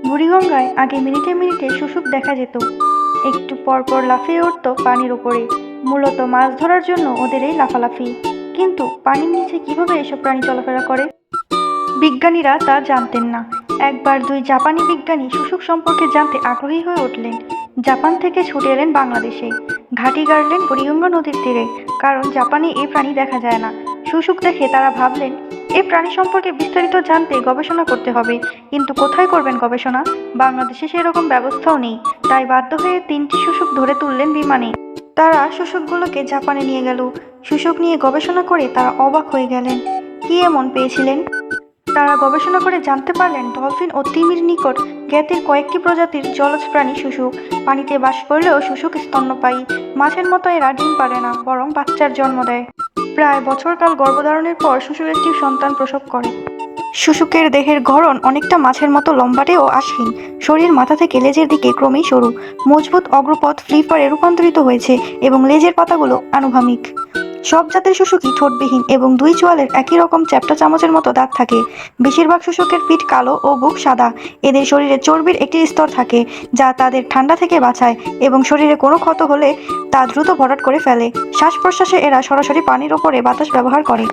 বুড়িগঙ্গায় আগে মিনিটে মিনিটে শুশুক দেখা যেত। একটু পর পর লাফিয়ে উঠত পানির ওপরে। মূলত মাছ ধরার জন্য ওদের এই লাফালাফি। কিন্তু পানির নিচে কিভাবে এসব প্রাণী চলাফেরা করে বিজ্ঞানীরা তা জানতেন না। একবার দুই জাপানি বিজ্ঞানী শুশুক সম্পর্কে জানতে আগ্রহী হয়ে উঠলেন। জাপান থেকে ছুটে এলেন বাংলাদেশে। ঘাঁটি গাড়লেন বুড়িগঙ্গা নদীর তীরে, কারণ জাপানে এই প্রাণী দেখা যায় না। শুশুক দেখে তারা ভাবলেন এই প্রাণী সম্পর্কে বিস্তারিত জানতে গবেষণা করতে হবে। কিন্তু কোথায় করবেন গবেষণা? বাংলাদেশে সেরকম ব্যবস্থাও নেই। তাই বাধ্য হয়ে 3টি শুশুক ধরে তুললেন বিমানে। তারা শুশুকগুলোকে জাপানে নিয়ে গেল। শুশুক নিয়ে গবেষণা করে তারা অবাক হয়ে গেলেন। কি এমন পেয়েছিলেন? তারা গবেষণা করে জানতে পারলেন ডলফিন ও তিমির নিকট জ্ঞাতের কয়েকটি প্রজাতির জলজ প্রাণী শুশুক। পানিতে বাস করলেও শুশুক স্তন্যপায়ী। মাছের মতো এরা ডিম পারে না, বরং বাচ্চার জন্ম দেয়। প্রায় বছরকাল গর্ভধারণের পর শুশুক একটি সন্তান প্রসব করে। শুশুকের দেহের গড়ন অনেকটা মাছের মতো লম্বাটে ও আঁশহীন। শরীর মাথা থেকে লেজের দিকে ক্রমেই সরু। মজবুত অগ্রপথ ফ্লিপারে রূপান্তরিত হয়েছে এবং লেজের পাতাগুলো আনুভূমিক। সব জাতের শুশুকই ঠোঁটবিহীন এবং দুই চোয়ালের একই রকম চ্যাপ্টা চামচের মতো দাঁত থাকে। বেশিরভাগ শুশুকের পিঠ কালো ও বুক সাদা। এদের শরীরে চর্বির একটি স্তর থাকে যা তাদের ঠান্ডা থেকে বাঁচায় এবং শরীরে কোনো ক্ষত হলে তা দ্রুত ভরাট করে ফেলে। শ্বাস প্রশ্বাসে এরা সরাসরি পানির ওপরে বাতাস ব্যবহার করে।